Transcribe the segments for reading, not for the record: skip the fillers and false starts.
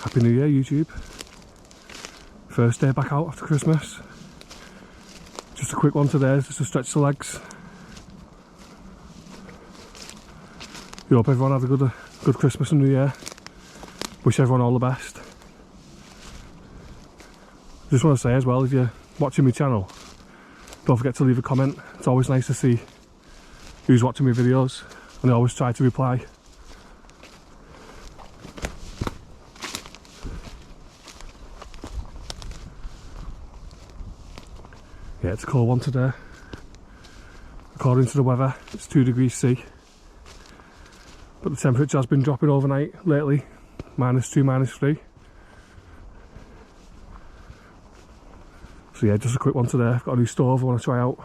Happy New Year, YouTube. First day back out after Christmas. Just a quick one today, just to stretch the legs. We hope everyone had a good Christmas and New Year. Wish everyone all the best. Just want to say as well, if you're watching my channel, don't forget to leave a comment. It's always nice to see who's watching my videos, and I always try to reply. Yeah, it's a cold one today. According to the weather, it's 2 degrees C. But the temperature has been dropping overnight lately. -2, -3. So yeah, just a quick one today. I've got a new stove I want to try out.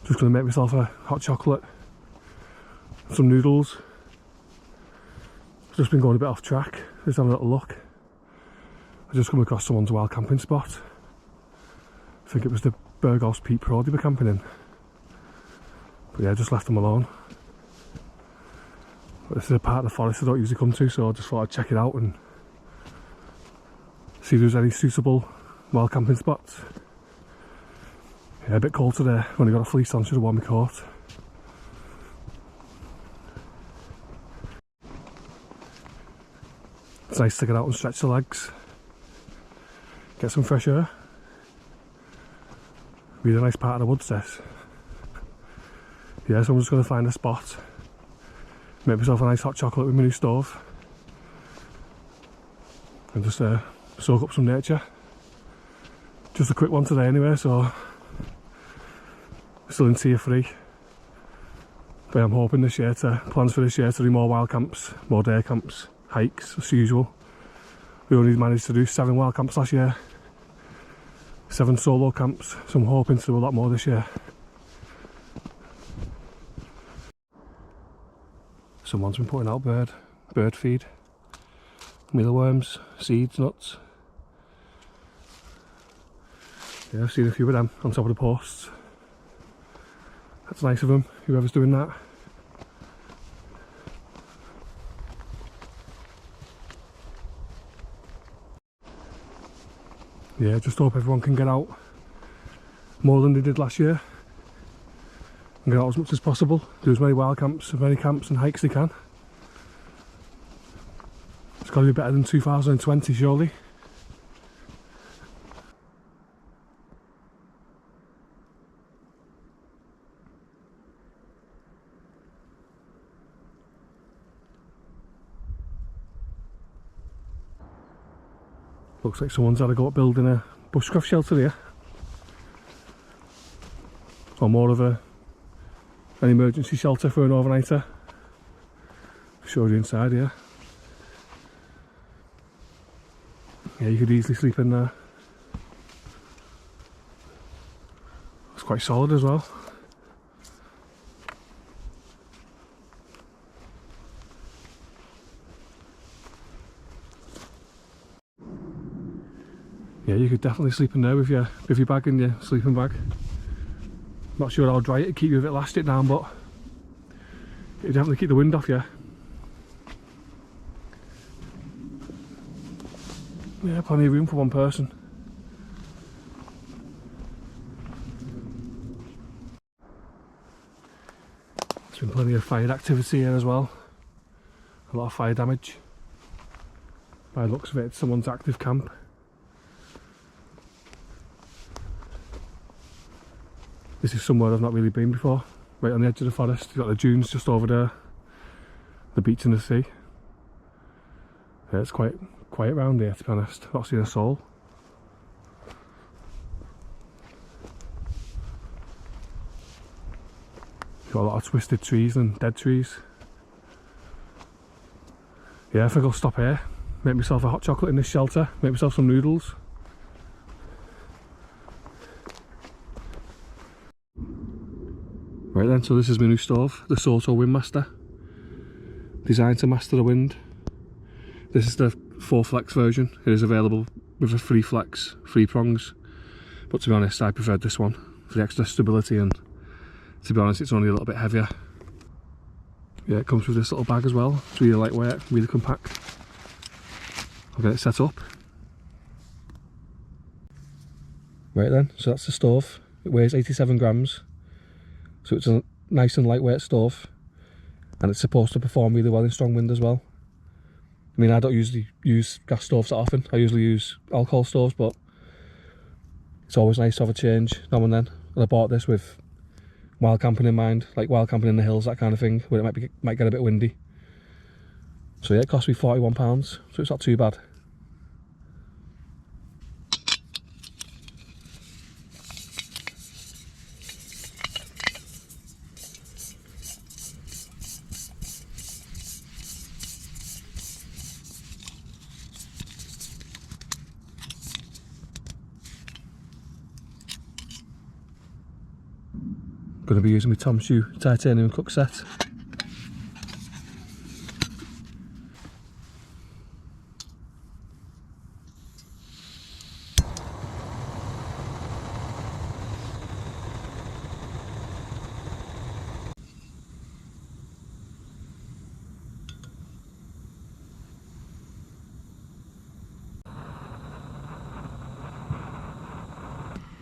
Just going to make myself a hot chocolate. Some noodles. I've just been going a bit off track. Just having a little look. I just come across someone's wild camping spot. I think it was the Burgos Peak Pro they were camping in. But yeah, I just left them alone. But this is a part of the forest I don't usually come to, so I just thought I'd check it out and see if there's any suitable wild camping spots. Yeah, a bit cold today. Only got a fleece on, should have worn my coat. It's nice to get out and stretch the legs. Get some fresh air. Really nice part of the woods, this. Yeah, so I'm just going to find a spot, make myself a nice hot chocolate with my new stove, and just soak up some nature. Just a quick one today anyway, so still in tier 3. But I'm hoping this year plans for this year to do more wild camps, more day camps, hikes as usual. We only managed to do 7 wild camps last year. 7 solo camps, so I'm hoping to do a lot more this year. Someone's been putting out bird feed, mealworms, seeds, nuts. Yeah, I've seen a few of them on top of the posts. That's nice of them, whoever's doing that. Yeah, just hope everyone can get out more than they did last year and get out as much as possible, do as many wild camps, as many camps and hikes they can. It's got to be better than 2020 surely. Looks like someone's had a go at building a bushcraft shelter here. Or more of an emergency shelter for an overnighter. I'll show you inside here. Yeah, you could easily sleep in there. It's quite solid as well. Yeah, you could definitely sleep in there with your bag and your sleeping bag. Not sure how dry it'd keep you if it elastic down, but it'd definitely keep the wind off you. Yeah, plenty of room for one person. There's been plenty of fire activity here as well. A lot of fire damage. By the looks of it, it's someone's active camp. This is somewhere I've not really been before, right on the edge of the forest. You've got the dunes just over there, the beach and the sea. Yeah, it's quite quiet around here, to be honest. I've not seen a soul. Got a lot of twisted trees and dead trees. Yeah, I think I'll stop here, make myself a hot chocolate in this shelter, make myself some noodles. Right then, so this is my new stove, the Soto Windmaster, designed to master the wind. This is the 4 flex version. It is available with a 3 flex, 3 prongs, but to be honest I preferred this one for the extra stability, and to be honest it's only a little bit heavier. Yeah, it comes with this little bag as well. It's really lightweight, really compact. I'll get it set up. Right then, so that's the stove. It weighs 87 grams, so it's a nice and lightweight stove, and it's supposed to perform really well in strong wind as well. I mean, I don't usually use gas stoves that often. I usually use alcohol stoves, but it's always nice to have a change now and then. And I bought this with wild camping in mind, like wild camping in the hills, that kind of thing, where it might get a bit windy. So yeah, it cost me £41, so it's not too bad. Going to be using my Tomshoo Titanium cookset.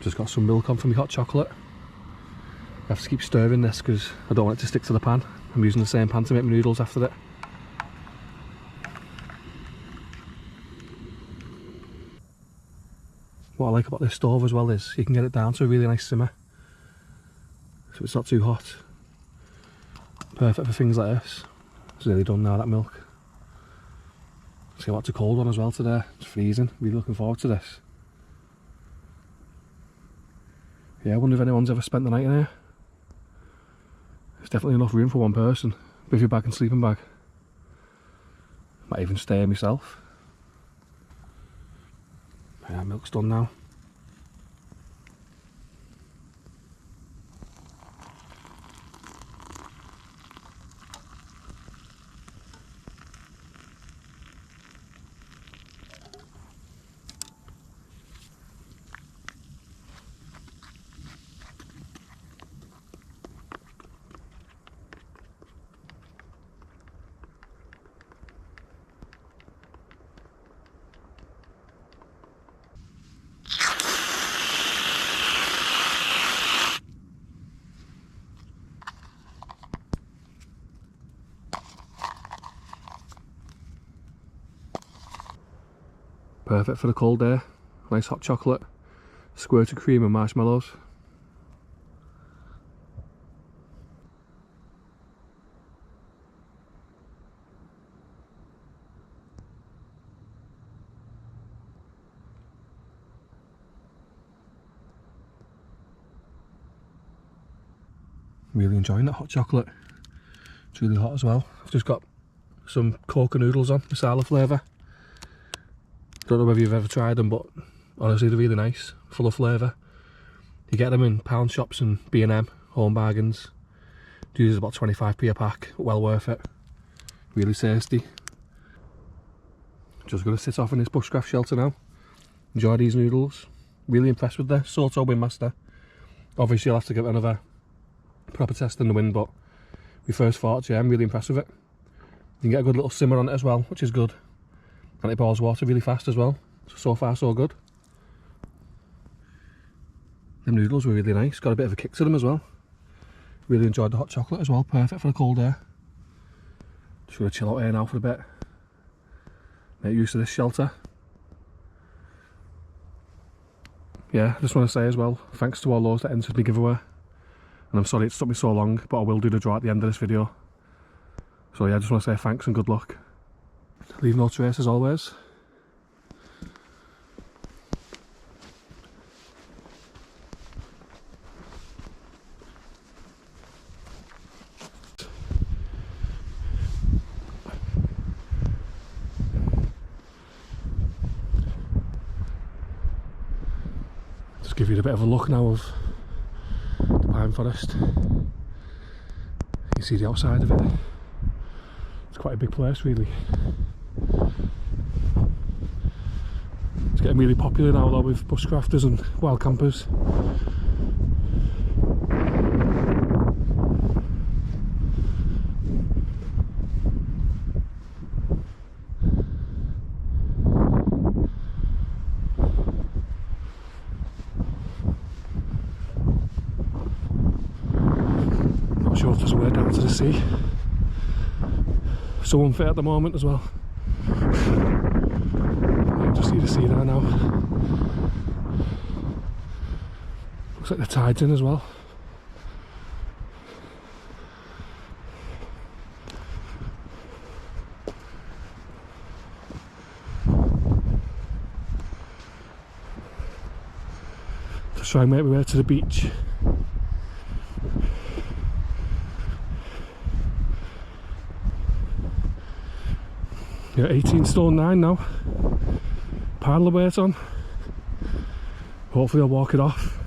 Just got some milk on for my hot chocolate. I have to keep stirring this because I don't want it to stick to the pan. I'm using the same pan to make my noodles after it. What I like about this stove as well is you can get it down to a really nice simmer, so it's not too hot. Perfect for things like this. It's nearly done now, that milk. See, I want a cold one as well today. It's freezing. Really looking forward to this. Yeah, I wonder if anyone's ever spent the night in here. There's definitely enough room for one person. Bivvy bag and sleeping bag. Might even stay here myself. Yeah, milk's done now. Perfect for the cold day. Nice hot chocolate, squirt of cream and marshmallows. Really enjoying that hot chocolate. It's really hot as well. I've just got some coca noodles on, masala flavour. Don't know whether you've ever tried them, but honestly they're really nice, full of flavour. You get them in pound shops and B&M, home bargains. Usually about 25p a pack, well worth it. Really tasty. Just going to sit off in this bushcraft shelter now. Enjoy these noodles. Really impressed with the Soto Windmaster. Obviously I'll have to give it another proper test in the wind, but my first thoughts, yeah, I'm really impressed with it. You can get a good little simmer on it as well, which is good. And it boils water really fast as well. So far so good. Them noodles were really nice, got a bit of a kick to them as well. Really enjoyed the hot chocolate as well, perfect for a cold day. Just going to chill out here now for a bit. Make use of this shelter. Yeah, I just want to say as well, thanks to all those that entered my giveaway. And I'm sorry it took me so long, but I will do the draw at the end of this video. So yeah, I just want to say thanks and good luck. Leave no trace as always. Just give you a bit of a look now of the pine forest. You can see the outside of it. It's quite a big place really. It's getting really popular now though with bushcrafters and wild campers. Just way down to the sea. So unfit at the moment as well. You can just see the sea there now. Looks like the tide's in as well. Just try and make my way to the beach. Yeah, 18 stone 9 now. Paddle weight on. Hopefully I'll walk it off.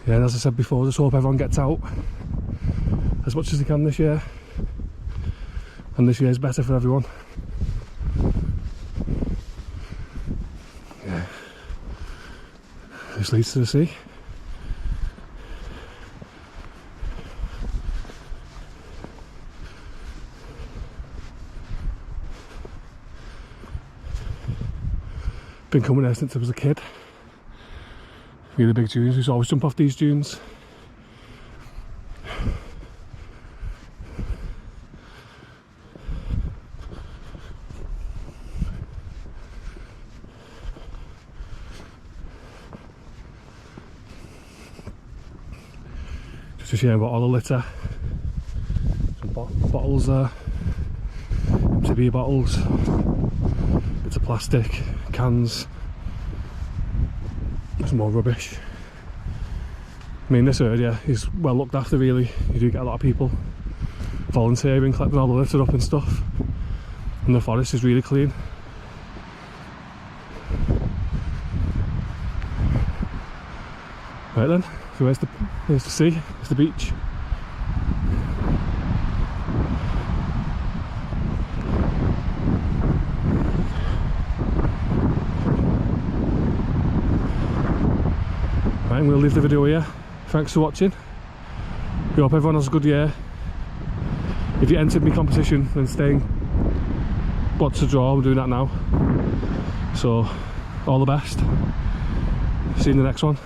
Yeah, and as I said before, just hope everyone gets out as much as they can this year. And this year is better for everyone. Yeah. This leads to the sea. Been coming there since I was a kid. Really big dunes, we used to always jump off these dunes. Just a shame about all the litter. Some bottles there, empty beer bottles, bits of plastic, cans. Some more rubbish. I mean, this area is well looked after really. You do get a lot of people volunteering, collecting all the litter up and stuff. And the forest is really clean. Right then, so here's the sea, here's the beach. Right, I'm going to leave the video here. Thanks for watching. We hope everyone has a good year. If you entered my competition, then staying. What's the draw? We're doing that now. So, all the best. See you in the next one.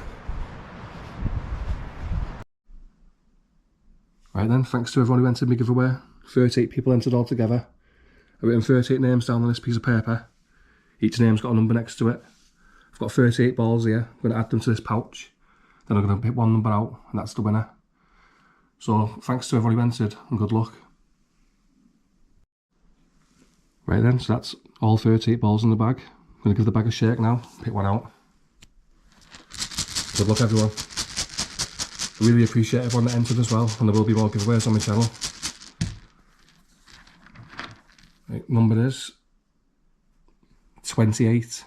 Right then, thanks to everyone who entered my giveaway. 38 people entered altogether. I've written 38 names down on this piece of paper. Each name's got a number next to it. I've got 38 balls here. I'm going to add them to this pouch. Then I'm going to pick one number out, and that's the winner. So, thanks to everyone who entered, and good luck. Right then, so that's all 38 balls in the bag. I'm going to give the bag a shake now, pick one out. Good luck everyone. I really appreciate everyone that entered as well, and there will be more giveaways on my channel. Right, number is 28.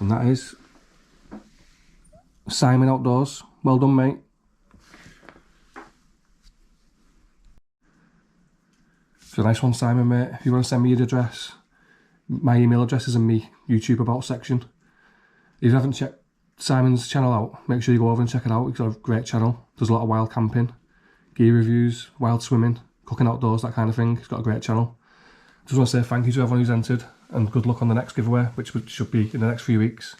And that is Simon Outdoors. Well done, mate. So nice one, Simon, mate. If you want to send me your address, my email address is in my YouTube About section. If you haven't checked Simon's channel out, make sure you go over and check it out. He's got a great channel. Does a lot of wild camping, gear reviews, wild swimming, cooking outdoors, that kind of thing. He's got a great channel. Just want to say thank you to everyone who's entered, and good luck on the next giveaway, which should be in the next few weeks.